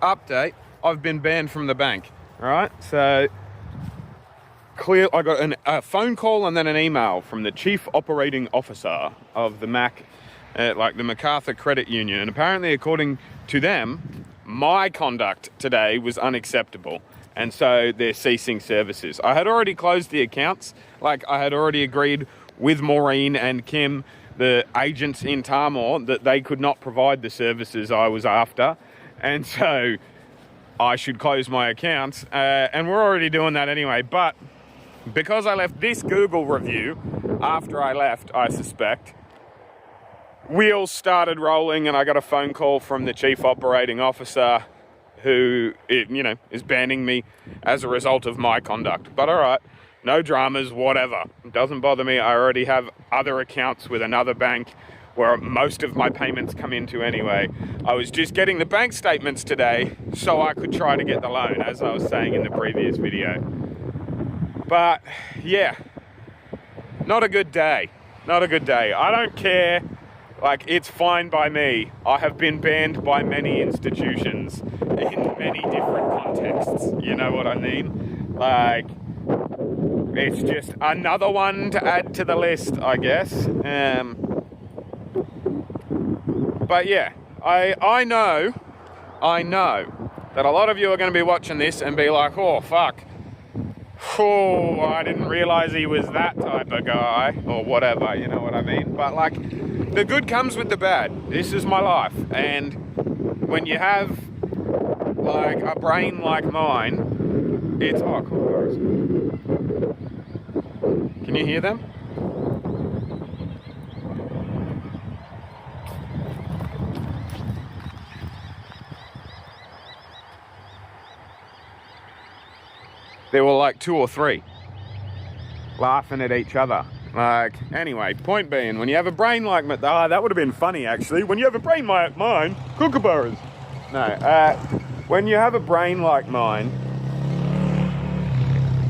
update, I've been banned from the bank. All right, so clear. I got a phone call and then an email from the chief operating officer of the the MacArthur Credit Union, and apparently, according to them, my conduct today was unacceptable, and so they're ceasing services. I had already closed the accounts. Like, I had already agreed with Maureen and Kim, the agents in Tamor, that they could not provide the services I was after, and so I should close my accounts, and we're already doing that anyway. But because I left this Google review after I left, I suspect, wheels started rolling, and I got a phone call from the chief operating officer who, is banning me as a result of my conduct. But all right, no dramas, whatever. It doesn't bother me. I already have other accounts with another bank where most of my payments come into anyway. I was just getting the bank statements today so I could try to get the loan, as I was saying in the previous video. But yeah, not a good day. Not a good day. I don't care. Like, it's fine by me. I have been banned by many institutions in many different contexts. You know what I mean? Like, it's just another one to add to the list, I guess. But yeah, I know that a lot of you are going to be watching this and be like, oh, fuck. Oh, I didn't realize he was that type of guy, or whatever, you know what I mean? But, like, the good comes with the bad. This is my life. And when you have, like, a brain like mine, it's... Oh, cool, guys. Can you hear them? There were like 2 or 3 laughing at each other. Like, anyway, point being, when you have a brain like mine, that would have been funny actually. When you have a brain like mine, kookaburras. No, when you have a brain like mine,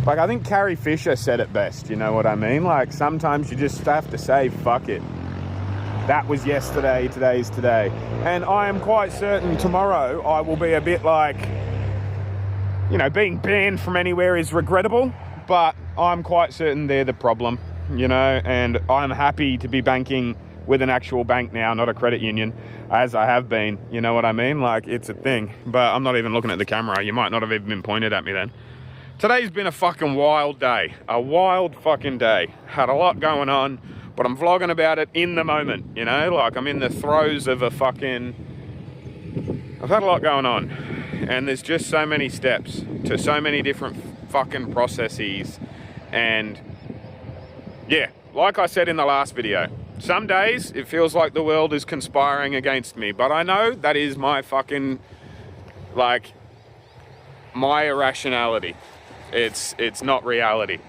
like, I think Carrie Fisher said it best, you know what I mean? Like, sometimes you just have to say, fuck it. That was yesterday, today's today. And I am quite certain tomorrow I will be a bit like, being banned from anywhere is regrettable, but I'm quite certain they're the problem, and I'm happy to be banking with an actual bank now, not a credit union, as I have been, you know what I mean? Like, it's a thing, but I'm not even looking at the camera. You might not have even been pointed at me then. Today's been a fucking wild day, a wild fucking day. Had a lot going on, but I'm vlogging about it in the moment, like I'm in the throes of I've had a lot going on. And there's just so many steps to so many different fucking processes. And yeah, like I said in the last video, some days it feels like the world is conspiring against me, but I know that is my fucking, like, my irrationality. It's not reality.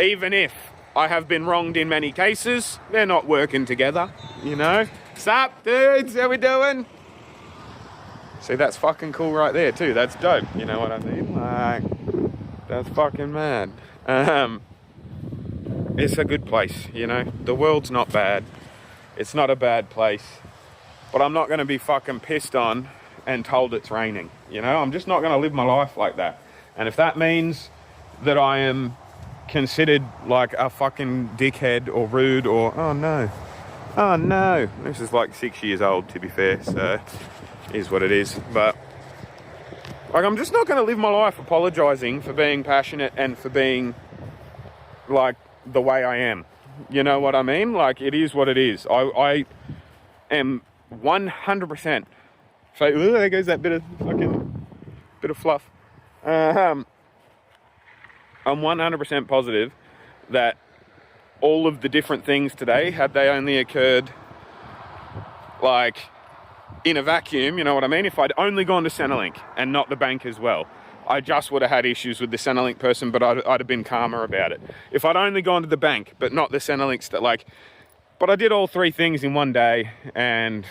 Even if I have been wronged in many cases, they're not working together, Sup, dudes? How we doing? See, that's fucking cool right there too. That's dope. You know what I mean? Like, that's fucking mad. It's a good place, The world's not bad. It's not a bad place. But I'm not going to be fucking pissed on and told it's raining. I'm just not going to live my life like that. And if that means that I am considered like a fucking dickhead or rude or... Oh no. This is like 6 years old, to be fair, so... is what it is. But like, I'm just not going to live my life apologizing for being passionate and for being like the way I am, you know what I mean? Like, it is what it is. I am 100%. So there goes that bit of fluff. I'm 100% positive that all of the different things today, had they only occurred like in a vacuum, you know what I mean? If I'd only gone to Centrelink and not the bank as well, I just would have had issues with the Centrelink person, but I'd have been calmer about it. If I'd only gone to the bank, but not the Centrelink stuff, but I did all 3 things in one day, and,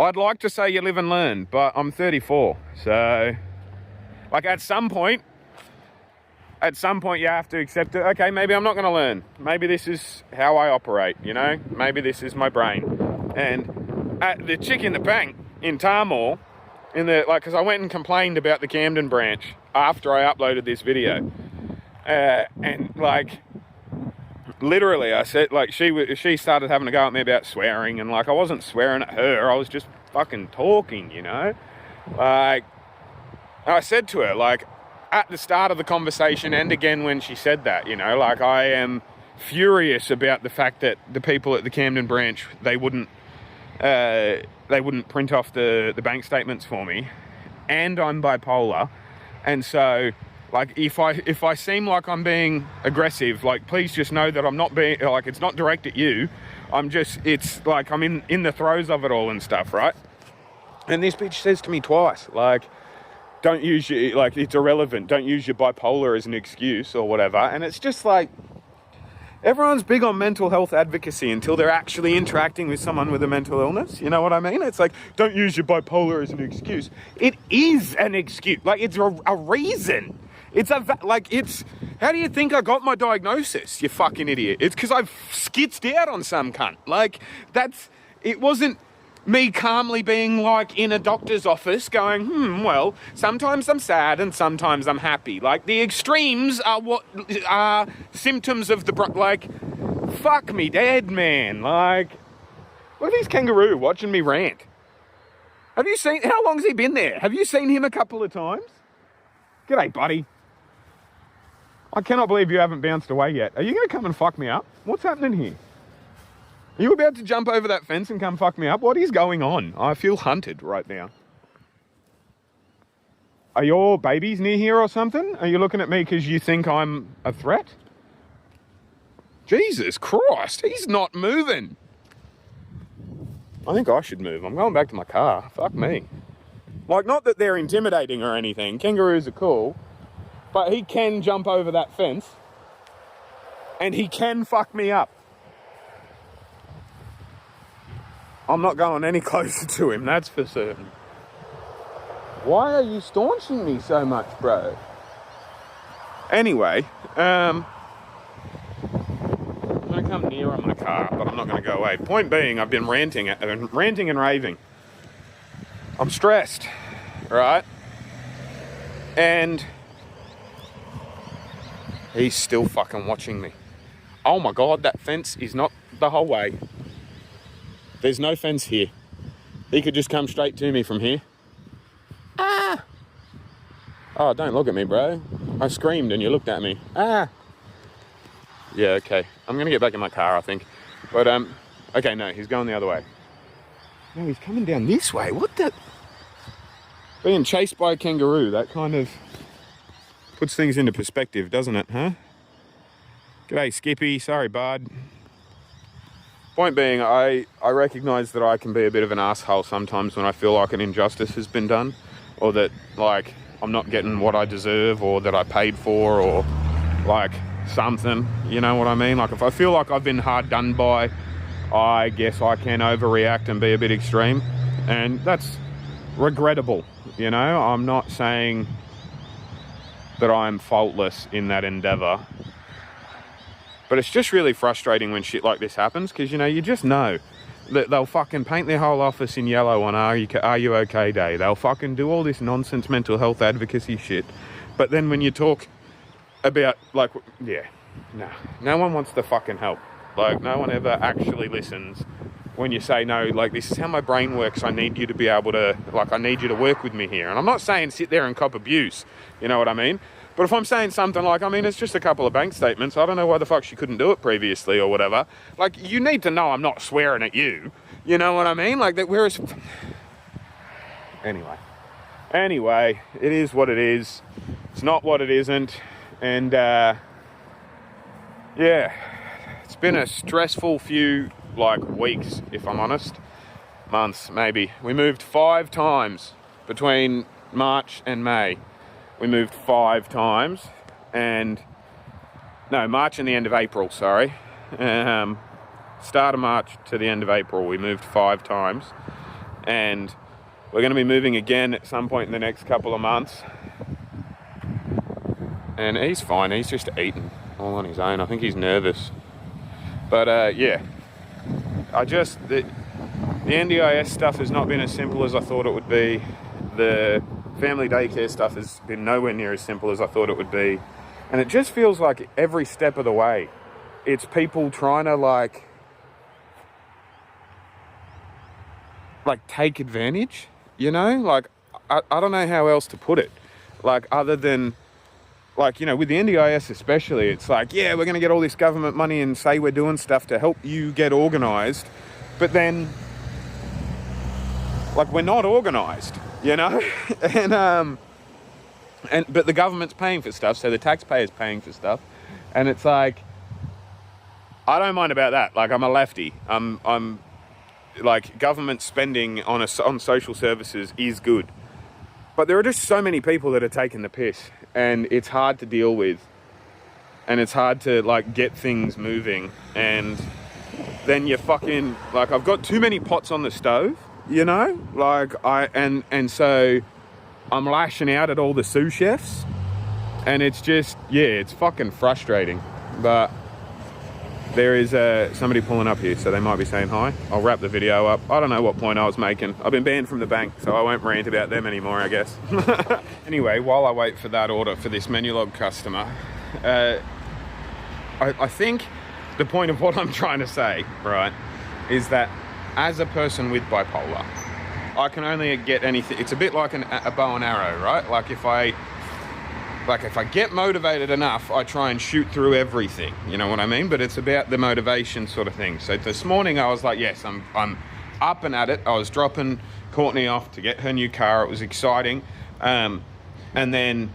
I'd like to say you live and learn, but I'm 34, so, like, at some point you have to accept it. Okay, maybe I'm not going to learn. Maybe this is how I operate, Maybe this is my brain. And at the chick in the bank in Tamor, because I went and complained about the Camden branch after I uploaded this video, and like, literally, I said, like, she started having a go at me about swearing, and like, I wasn't swearing at her, I was just fucking talking, you know. Like, I said to her, like, at the start of the conversation, and again when she said that, you know, like, I am furious about the fact that the people at the Camden branch, they wouldn't print off the bank statements for me, and I'm bipolar, and so, like, if I seem like I'm being aggressive, like, please just know that I'm not being, like, it's not direct at you. It's like I'm in the throes of it all and stuff, right? And this bitch says to me twice, like, don't use your, like, it's irrelevant. Don't use your bipolar as an excuse or whatever. And it's just like, everyone's big on mental health advocacy until they're actually interacting with someone with a mental illness. You know what I mean? It's like, don't use your bipolar as an excuse. It is an excuse. Like, it's a reason. How do you think I got my diagnosis, you fucking idiot? It's because I've skitzed out on some cunt. Like, it wasn't me calmly being like in a doctor's office going, well, sometimes I'm sad and sometimes I'm happy. Like, the extremes are what are symptoms of like, fuck me dead, man. Like, look at this kangaroo watching me rant. Have you seen, how long's he been there? Have you seen him a couple of times? G'day, buddy. I cannot believe you haven't bounced away yet. Are you going to come and fuck me up? What's happening here? Are you about to jump over that fence and come fuck me up? What is going on? I feel hunted right now. Are your babies near here or something? Are you looking at me because you think I'm a threat? Jesus Christ, he's not moving. I think I should move. I'm going back to my car. Fuck me. Like, not that they're intimidating or anything. Kangaroos are cool. But he can jump over that fence. And he can fuck me up. I'm not going any closer to him, that's for certain. Why are you staunching me so much, bro? Anyway, I'm going to come near on my car, but I'm not going to go away. Point being, I've been ranting and raving. I'm stressed, right? And he's still fucking watching me. Oh my God, that fence is not the whole way. There's no fence here. He could just come straight to me from here. Ah! Oh, don't look at me, bro. I screamed and you looked at me. Ah! Yeah, okay. I'm going to get back in my car, I think. But, okay, no, he's going the other way. No, he's coming down this way. What the? Being chased by a kangaroo, that kind of puts things into perspective, doesn't it, huh? G'day, Skippy. Sorry, bud. Point being, I recognise that I can be a bit of an asshole sometimes when I feel like an injustice has been done, or that, like, I'm not getting what I deserve, or that I paid for, or, like, something, you know what I mean? Like, if I feel like I've been hard done by, I guess I can overreact and be a bit extreme, and that's regrettable, you know? I'm not saying that I'm faultless in that endeavour. But it's just really frustrating when shit like this happens, because, you know, you just know that they'll fucking paint their whole office in yellow on Are You OK Day. They'll fucking do all this nonsense mental health advocacy shit. But then when you talk about, like, yeah, no one wants to fucking help. Like, no one ever actually listens when you say, no, like, this is how my brain works. I need you to be able to, like, I need you to work with me here. And I'm not saying sit there and cop abuse. You know what I mean? But if I'm saying something like, I mean, it's just a couple of bank statements. I don't know why the fuck she couldn't do it previously or whatever. Like, you need to know I'm not swearing at you. You know what I mean? Like, that, whereas... Anyway, it is what it is. It's not what it isn't. And, yeah, it's been a stressful few, like, weeks, if I'm honest. Months, maybe. We moved 5 times between March and May. We moved 5 times, and no, March and the end of April, sorry. Start of March to the end of April, we moved 5 times, and we're going to be moving again at some point in the next couple of months. And he's fine, he's just eating all on his own. I think he's nervous. But yeah, The NDIS stuff has not been as simple as I thought it would be. The family daycare stuff has been nowhere near as simple as I thought it would be. And it just feels like every step of the way, it's people trying to like take advantage, you know? Like, I don't know how else to put it. Like, other than, like, you know, with the NDIS especially, it's like, yeah, we're going to get all this government money and say we're doing stuff to help you get organised. But then, like, we're not organised, you know? But the government's paying for stuff, so the taxpayer's paying for stuff. And it's like, I don't mind about that. Like, I'm a lefty. I'm like, government spending on social services is good. But there are just so many people that are taking the piss, and it's hard to deal with. And it's hard to, like, get things moving. And then you fucking, like, I've got too many pots on the stove, you know? Like, and so I'm lashing out at all the sous chefs. And it's just, yeah, it's fucking frustrating. But there is somebody pulling up here, so they might be saying hi. I'll wrap the video up. I don't know what point I was making. I've been banned from the bank, so I won't rant about them anymore, I guess. Anyway, while I wait for that order for this Menulog customer, I think the point of what I'm trying to say, right, is that as a person with bipolar, I can only get anything. It's a bit like a bow and arrow, right? Like if I get motivated enough, I try and shoot through everything. You know what I mean? But it's about the motivation sort of thing. So this morning I was like, yes, I'm up and at it. I was dropping Courtney off to get her new car. It was exciting. And then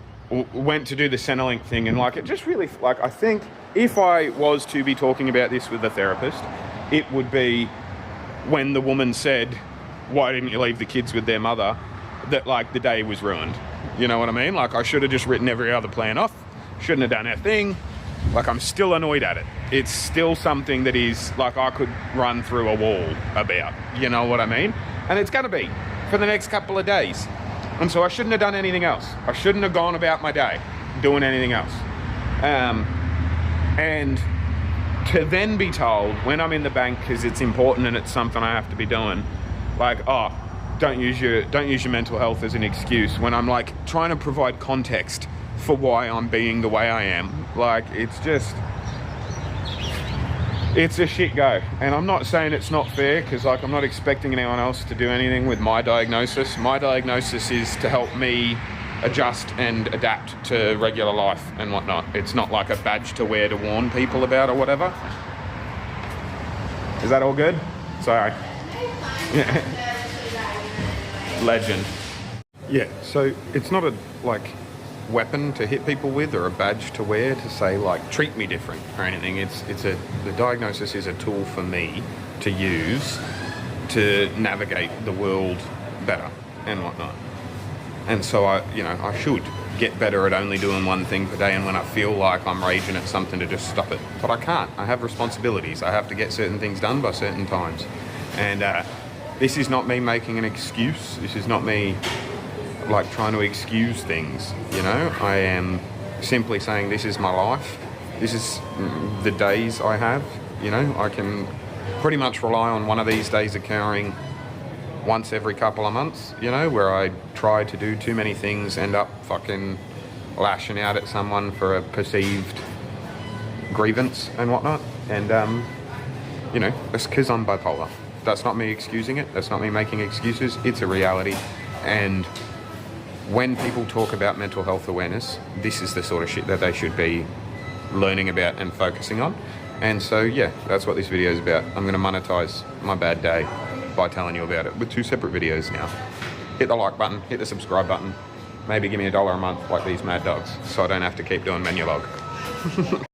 went to do the Centrelink thing. And like, it just really, like, I think if I was to be talking about this with a therapist, it would be when the woman said, why didn't you leave the kids with their mother? That, like, the day was ruined. You know what I mean? Like, I should have just written every other plan off. Shouldn't have done a thing. Like, I'm still annoyed at it. It's still something that is, like, I could run through a wall about. You know what I mean? And it's going to be for the next couple of days. And so I shouldn't have done anything else. I shouldn't have gone about my day doing anything else. And to then be told, when I'm in the bank, because it's important and it's something I have to be doing, like, oh, don't use your mental health as an excuse, when I'm like trying to provide context for why I'm being the way I am. Like, it's just, it's a shit go. And I'm not saying it's not fair, because like, I'm not expecting anyone else to do anything with my diagnosis. My diagnosis is to help me adjust and adapt to regular life and whatnot. It's not like a badge to wear to warn people about or whatever. Is that all good? Sorry. Legend. Yeah, so it's not a like weapon to hit people with or a badge to wear to say like treat me different or anything. The diagnosis is a tool for me to use to navigate the world better and whatnot. And so I should get better at only doing one thing per day, and when I feel like I'm raging at something, to just stop it. But I can't. I have responsibilities. I have to get certain things done by certain times. And this is not me making an excuse. This is not me like trying to excuse things, you know. I am simply saying this is my life. This is the days I have, you know. I can pretty much rely on one of these days occurring once every couple of months, you know, where I try to do too many things, end up fucking lashing out at someone for a perceived grievance and whatnot. And, you know, it's because I'm bipolar. That's not me excusing it. That's not me making excuses. It's a reality. And when people talk about mental health awareness, this is the sort of shit that they should be learning about and focusing on. And so, yeah, that's what this video is about. I'm going to monetize my bad day by telling you about it with 2 separate videos now. Hit the like button, hit the subscribe button, maybe give me $1 a month like these mad dogs, so I don't have to keep doing Menulog.